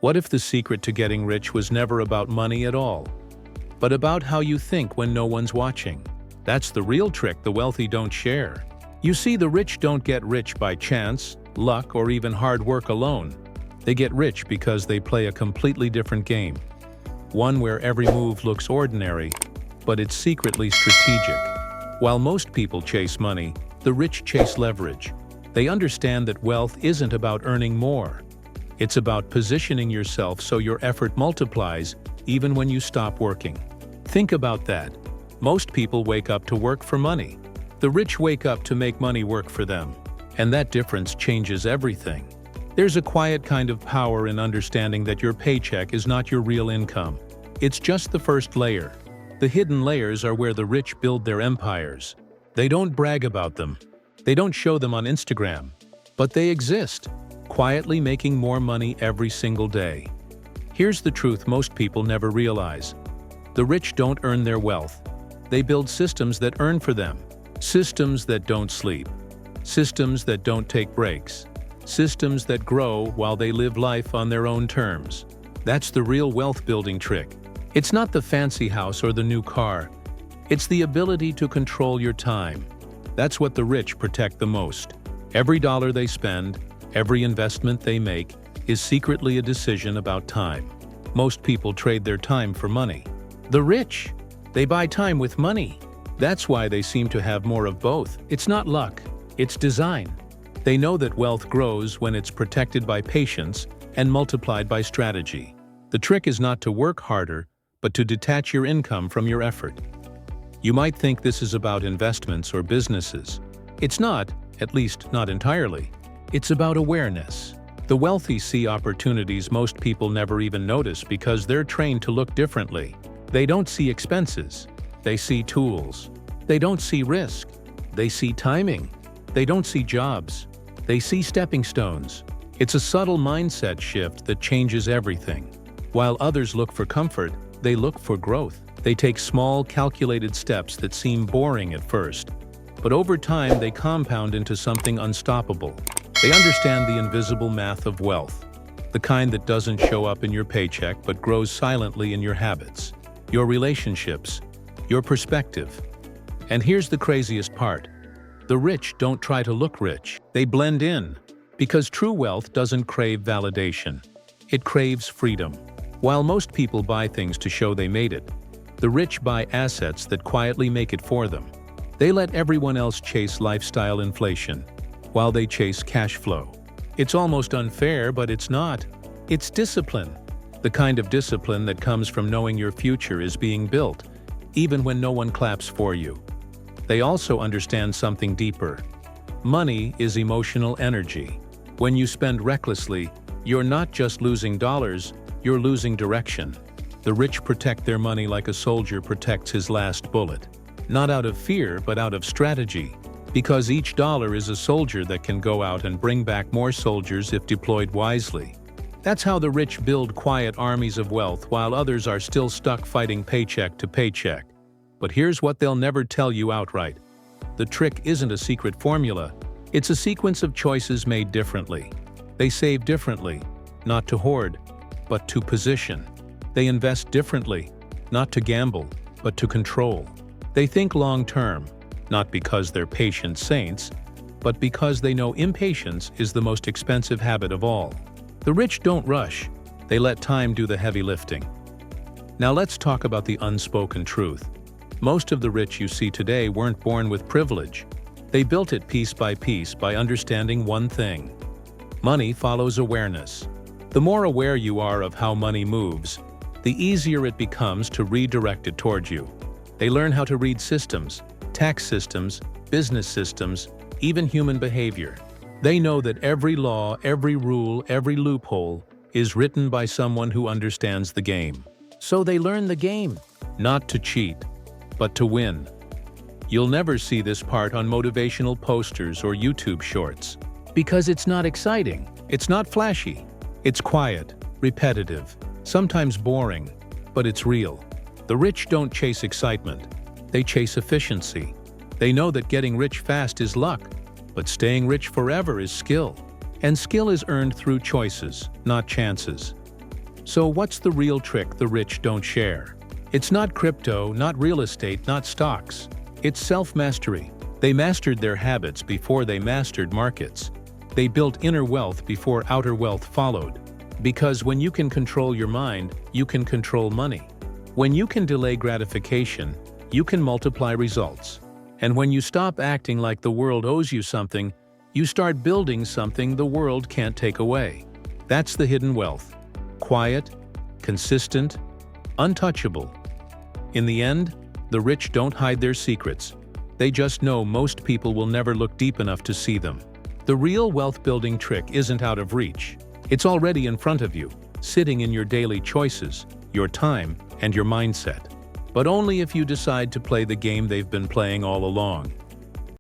What if the secret to getting rich was never about money at all, but about how you think when no one's watching? That's the real trick the wealthy don't share. You see, the rich don't get rich by chance, luck, or even hard work alone. They get rich because they play a completely different game. One where every move looks ordinary, but it's secretly strategic. While most people chase money, the rich chase leverage. They understand that wealth isn't about earning more. It's about positioning yourself so your effort multiplies even when you stop working. Think about that. Most people wake up to work for money. The rich wake up to make money work for them. And that difference changes everything. There's a quiet kind of power in understanding that your paycheck is not your real income. It's just the first layer. The hidden layers are where the rich build their empires. They don't brag about them. They don't show them on Instagram. But they exist, quietly making more money every single day. Here's the truth most people never realize. The rich don't earn their wealth. They build systems that earn for them. Systems that don't sleep. Systems that don't take breaks. Systems that grow while they live life on their own terms. That's the real wealth-building trick. It's not the fancy house or the new car. It's the ability to control your time. That's what the rich protect the most. Every dollar they spend, every investment they make, is secretly a decision about time. Most people trade their time for money. The rich, they buy time with money. That's why they seem to have more of both. It's not luck, it's design. They know that wealth grows when it's protected by patience and multiplied by strategy. The trick is not to work harder, but to detach your income from your effort. You might think this is about investments or businesses. It's not, at least not entirely. It's about awareness. The wealthy see opportunities most people never even notice because they're trained to look differently. They don't see expenses. They see tools. They don't see risk. They see timing. They don't see jobs. They see stepping stones. It's a subtle mindset shift that changes everything. While others look for comfort, they look for growth. They take small, calculated steps that seem boring at first, but over time they compound into something unstoppable. They understand the invisible math of wealth, the kind that doesn't show up in your paycheck but grows silently in your habits, your relationships, your perspective. And here's the craziest part. The rich don't try to look rich. They blend in, because true wealth doesn't crave validation. It craves freedom. While most people buy things to show they made it, the rich buy assets that quietly make it for them. They let everyone else chase lifestyle inflation, while they chase cash flow. It's almost unfair, but it's not. It's discipline. The kind of discipline that comes from knowing your future is being built, even when no one claps for you. They also understand something deeper. Money is emotional energy. When you spend recklessly, you're not just losing dollars, you're losing direction. The rich protect their money like a soldier protects his last bullet. Not out of fear, but out of strategy. Because each dollar is a soldier that can go out and bring back more soldiers if deployed wisely. That's how the rich build quiet armies of wealth while others are still stuck fighting paycheck to paycheck. But here's what they'll never tell you outright. The trick isn't a secret formula. It's a sequence of choices made differently. They save differently, not to hoard, but to position. They invest differently, not to gamble, but to control. They think long-term, not because they're patient saints, but because they know impatience is the most expensive habit of all. The rich don't rush. They let time do the heavy lifting. Now let's talk about the unspoken truth. Most of the rich you see today weren't born with privilege. They built it piece by piece by understanding one thing. Money follows awareness. The more aware you are of how money moves, the easier it becomes to redirect it towards you. They learn how to read systems, tax systems, business systems, even human behavior. They know that every law, every rule, every loophole is written by someone who understands the game. So they learn the game, not to cheat, but to win. You'll never see this part on motivational posters or YouTube shorts, because it's not exciting, it's not flashy, it's quiet, repetitive, sometimes boring, but it's real. The rich don't chase excitement, they chase efficiency. They know that getting rich fast is luck, but staying rich forever is skill. And skill is earned through choices, not chances. So what's the real trick the rich don't share? It's not crypto, not real estate, not stocks. It's self-mastery. They mastered their habits before they mastered markets. They built inner wealth before outer wealth followed. Because when you can control your mind, you can control money. When you can delay gratification, you can multiply results. And when you stop acting like the world owes you something, you start building something the world can't take away. That's the hidden wealth. Quiet, consistent, untouchable. In the end, the rich don't hide their secrets. They just know most people will never look deep enough to see them. The real wealth-building trick isn't out of reach. It's already in front of you, sitting in your daily choices, your time, and your mindset. But only if you decide to play the game they've been playing all along.